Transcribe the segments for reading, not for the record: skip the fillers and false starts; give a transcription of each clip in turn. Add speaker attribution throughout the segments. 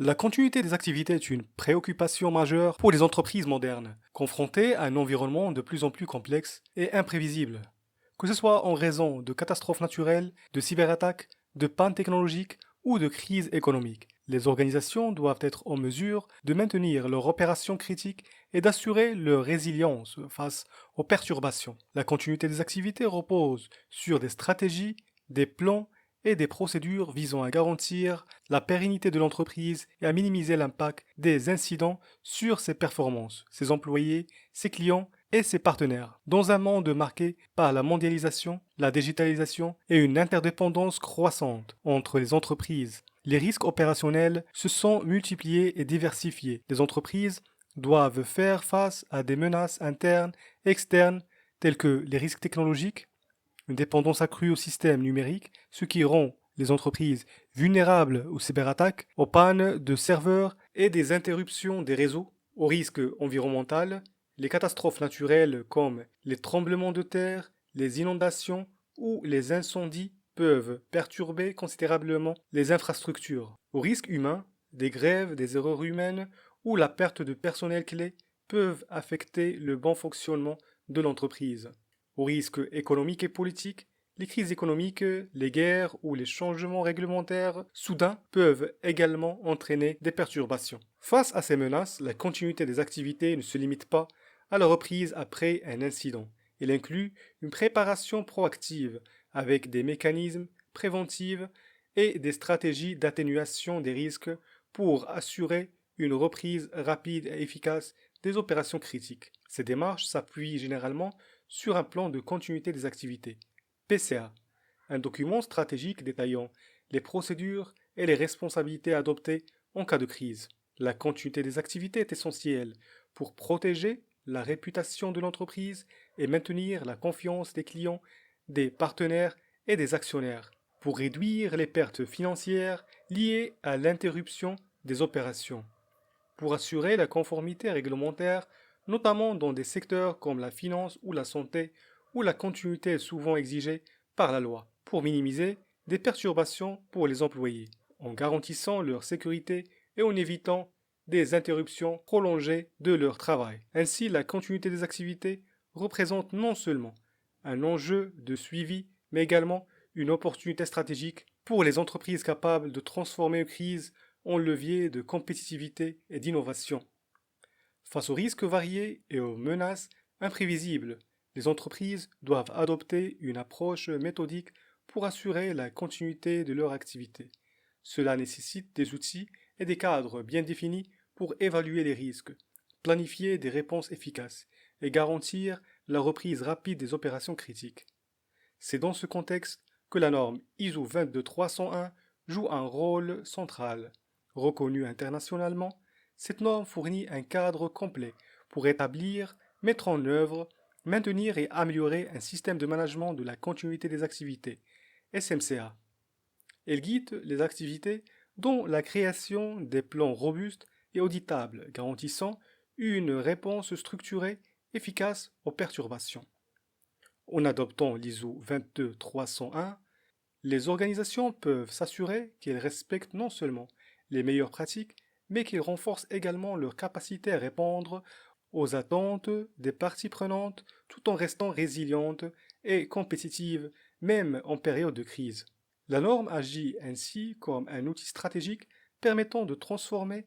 Speaker 1: La continuité des activités est une préoccupation majeure pour les entreprises modernes, confrontées à un environnement de plus en plus complexe et imprévisible. Que ce soit en raison de catastrophes naturelles, de cyberattaques, de pannes technologiques ou de crises économiques, les organisations doivent être en mesure de maintenir leurs opérations critiques et d'assurer leur résilience face aux perturbations. La continuité des activités repose sur des stratégies, des plans et des procédures visant à garantir la pérennité de l'entreprise et à minimiser l'impact des incidents sur ses performances, ses employés, ses clients et ses partenaires. Dans un monde marqué par la mondialisation, la digitalisation et une interdépendance croissante entre les entreprises, les risques opérationnels se sont multipliés et diversifiés. Les entreprises doivent faire face à des menaces internes et externes telles que les risques technologiques, une dépendance accrue au système numérique, ce qui rend les entreprises vulnérables aux cyberattaques, aux pannes de serveurs et des interruptions des réseaux, aux risques environnementaux, les catastrophes naturelles comme les tremblements de terre, les inondations ou les incendies peuvent perturber considérablement les infrastructures. Aux risques humains, des grèves, des erreurs humaines ou la perte de personnel clé peuvent affecter le bon fonctionnement de l'entreprise. Aux risques économiques et politiques, les crises économiques, les guerres ou les changements réglementaires soudains peuvent également entraîner des perturbations. Face à ces menaces, la continuité des activités ne se limite pas à la reprise après un incident. Elle inclut une préparation proactive avec des mécanismes préventifs et des stratégies d'atténuation des risques pour assurer une reprise rapide et efficace des opérations critiques. Ces démarches s'appuient généralement sur un plan de continuité des activités, PCA, un document stratégique détaillant les procédures et les responsabilités adoptées en cas de crise. La continuité des activités est essentielle pour protéger la réputation de l'entreprise et maintenir la confiance des clients, des partenaires et des actionnaires, pour réduire les pertes financières liées à l'interruption des opérations, pour assurer la conformité réglementaire, notamment dans des secteurs comme la finance ou la santé, où la continuité est souvent exigée par la loi, pour minimiser des perturbations pour les employés, en garantissant leur sécurité et en évitant des interruptions prolongées de leur travail. Ainsi, la continuité des activités représente non seulement un enjeu de suivi, mais également une opportunité stratégique pour les entreprises capables de transformer une crise en levier de compétitivité et d'innovation. Face aux risques variés et aux menaces imprévisibles, les entreprises doivent adopter une approche méthodique pour assurer la continuité de leur activité. Cela nécessite des outils et des cadres bien définis pour évaluer les risques, planifier des réponses efficaces et garantir la reprise rapide des opérations critiques. C'est dans ce contexte que la norme ISO 22301 joue un rôle central. Reconnue internationalement, cette norme fournit un cadre complet pour établir, mettre en œuvre, maintenir et améliorer un système de management de la continuité des activités, SMCA. Elle guide les activités dont la création des plans robustes et auditables garantissant une réponse structurée efficace aux perturbations. En adoptant l'ISO 22301, les organisations peuvent s'assurer qu'elles respectent non seulement les meilleures pratiques, mais qu'elles renforcent également leur capacité à répondre aux attentes des parties prenantes tout en restant résilientes et compétitives, même en période de crise. La norme agit ainsi comme un outil stratégique permettant de transformer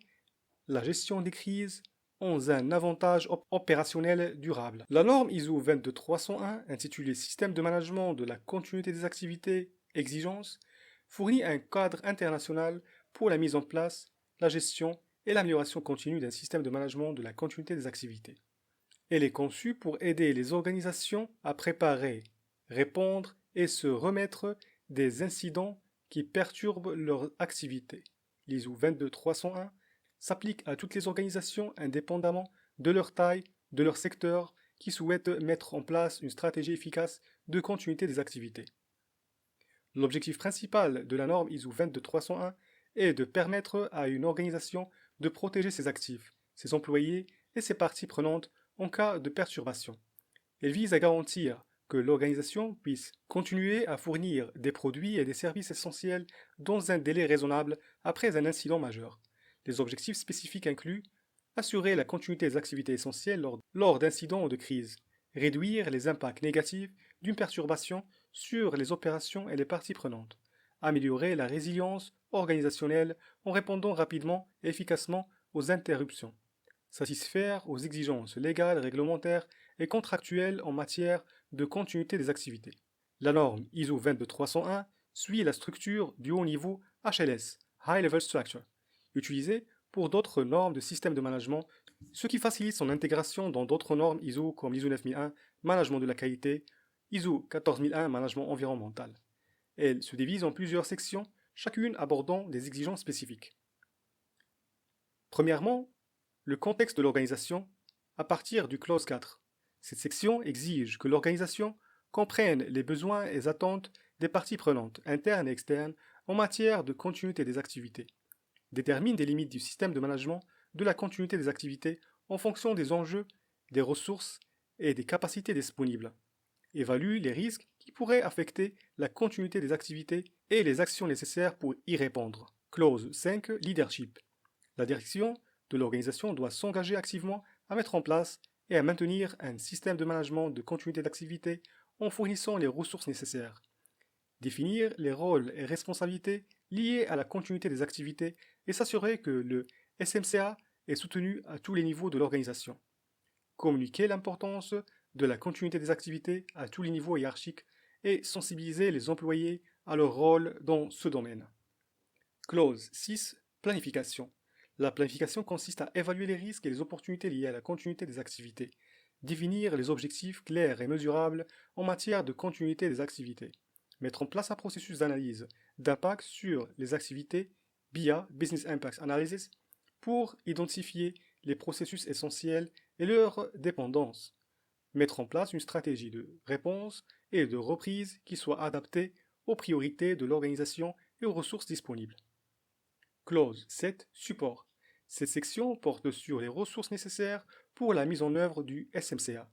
Speaker 1: la gestion des crises en un avantage opérationnel durable. La norme ISO 22301, intitulée Système de management de la continuité des activités exigences, fournit un cadre international pour la mise en place, la gestion et l'amélioration continue d'un système de management de la continuité des activités. Elle est conçue pour aider les organisations à préparer, répondre et se remettre des incidents qui perturbent leur activité. L'ISO 22301 s'applique à toutes les organisations indépendamment de leur taille, de leur secteur, qui souhaitent mettre en place une stratégie efficace de continuité des activités. L'objectif principal de la norme ISO 22301 est de permettre à une organisation de protéger ses actifs, ses employés et ses parties prenantes en cas de perturbation. Elle vise à garantir que l'organisation puisse continuer à fournir des produits et des services essentiels dans un délai raisonnable après un incident majeur. Les objectifs spécifiques incluent assurer la continuité des activités essentielles lors d'incidents ou de crises, réduire les impacts négatifs d'une perturbation sur les opérations et les parties prenantes, améliorer la résilience organisationnelle en répondant rapidement et efficacement aux interruptions, satisfaire aux exigences légales, réglementaires et contractuelles en matière de continuité des activités. La norme ISO 22301 suit la structure du haut niveau HLS, High Level Structure, utilisée pour d'autres normes de système de management, ce qui facilite son intégration dans d'autres normes ISO comme l'ISO 9001, Management de la qualité, ISO 14001, Management environnemental. Elle se divise en plusieurs sections, chacune abordant des exigences spécifiques. Premièrement, le contexte de l'organisation à partir du clause 4. Cette section exige que l'organisation comprenne les besoins et attentes des parties prenantes, internes et externes, en matière de continuité des activités, détermine des limites du système de management de la continuité des activités en fonction des enjeux, des ressources et des capacités disponibles, évalue les risques qui pourraient affecter la continuité des activités et les actions nécessaires pour y répondre. Clause 5. Leadership. La direction de l'organisation doit s'engager activement à mettre en place et à maintenir un système de management de continuité d'activité en fournissant les ressources nécessaires. Définir les rôles et responsabilités liés à la continuité des activités et s'assurer que le SMCA est soutenu à tous les niveaux de l'organisation. Communiquer l'importance de la continuité des activités à tous les niveaux hiérarchiques et sensibiliser les employés à leur rôle dans ce domaine. Clause 6. Planification. La planification consiste à évaluer les risques et les opportunités liées à la continuité des activités, définir les objectifs clairs et mesurables en matière de continuité des activités, mettre en place un processus d'analyse d'impact sur les activités BIA, Business Impact Analysis, pour identifier les processus essentiels et leurs dépendances, mettre en place une stratégie de réponse et de reprise qui soit adaptée aux priorités de l'organisation et aux ressources disponibles. Clause 7. Support. Cette section porte sur les ressources nécessaires pour la mise en œuvre du SMCA.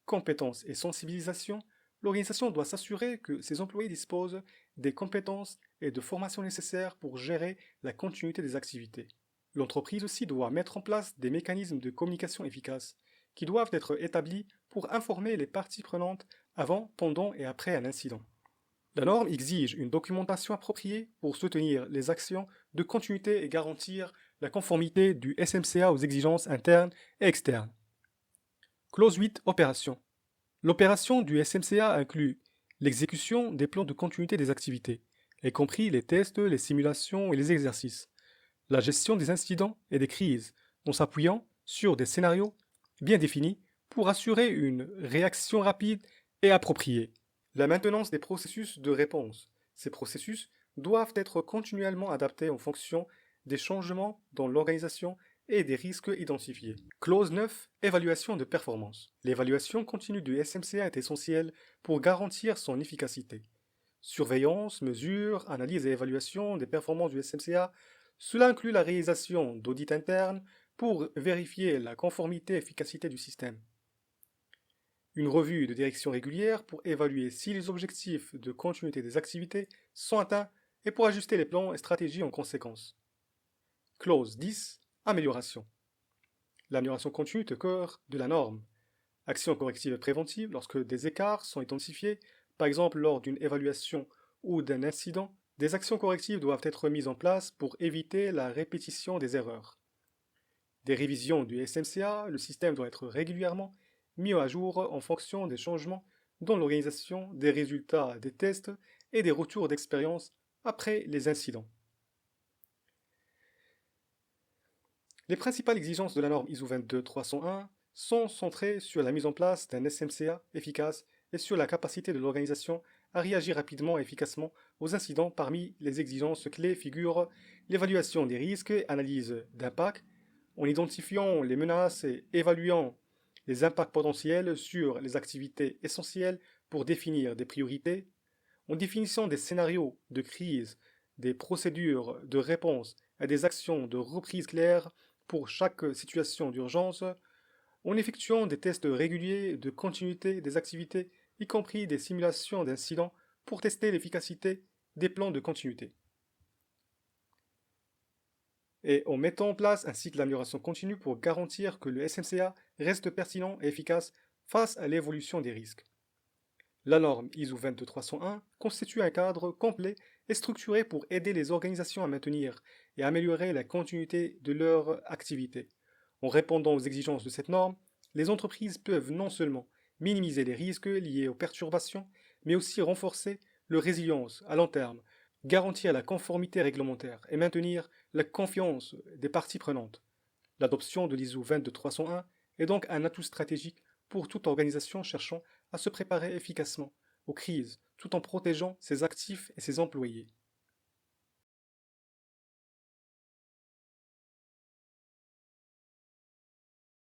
Speaker 1: Compétences et sensibilisation. L'organisation doit s'assurer que ses employés disposent des compétences et de formations nécessaires pour gérer la continuité des activités. L'entreprise aussi doit mettre en place des mécanismes de communication efficaces qui doivent être établis pour informer les parties prenantes avant, pendant et après un incident. La norme exige une documentation appropriée pour soutenir les actions de continuité et garantir la conformité du SMCA aux exigences internes et externes. Clause 8. Opération. L'opération du SMCA inclut l'exécution des plans de continuité des activités, y compris les tests, les simulations et les exercices, la gestion des incidents et des crises, en s'appuyant sur des scénarios bien définis pour assurer une réaction rapide et appropriée. La maintenance des processus de réponse. Ces processus doivent être continuellement adaptés en fonction des changements dans l'organisation et des risques identifiés. Clause 9. Évaluation de performance. L'évaluation continue du SMCA est essentielle pour garantir son efficacité. Surveillance, mesure, analyse et évaluation des performances du SMCA. Cela inclut la réalisation d'audits internes pour vérifier la conformité et efficacité du système. Une revue de direction régulière pour évaluer si les objectifs de continuité des activités sont atteints et pour ajuster les plans et stratégies en conséquence. Clause 10. Amélioration. L'amélioration continue est au cœur de la norme. Actions correctives et préventives lorsque des écarts sont identifiés, par exemple lors d'une évaluation ou d'un incident, des actions correctives doivent être mises en place pour éviter la répétition des erreurs. Des révisions du SMCA, le système doit être régulièrement mis à jour en fonction des changements dans l'organisation, des résultats des tests et des retours d'expérience après les incidents. Les principales exigences de la norme ISO 22301 sont centrées sur la mise en place d'un SMCA efficace et sur la capacité de l'organisation à réagir rapidement et efficacement aux incidents. Parmi les exigences clés figurent l'évaluation des risques et analyse d'impact, en identifiant les menaces et évaluant les impacts potentiels sur les activités essentielles pour définir des priorités, en définissant des scénarios de crise, des procédures de réponse et des actions de reprise claires pour chaque situation d'urgence, en effectuant des tests réguliers de continuité des activités, y compris des simulations d'incidents pour tester l'efficacité des plans de continuité. et en mettant en place un cycle d'amélioration continue pour garantir que le SMCA reste pertinent et efficace face à l'évolution des risques. La norme ISO 22301 constitue un cadre complet et structuré pour aider les organisations à maintenir et améliorer la continuité de leur activité. En répondant aux exigences de cette norme, les entreprises peuvent non seulement minimiser les risques liés aux perturbations, mais aussi renforcer leur résilience à long terme, garantir la conformité réglementaire et maintenir la confiance des parties prenantes. L'adoption de l'ISO 22301 est donc un atout stratégique pour toute organisation cherchant à se préparer efficacement aux crises tout en protégeant ses actifs et ses employés.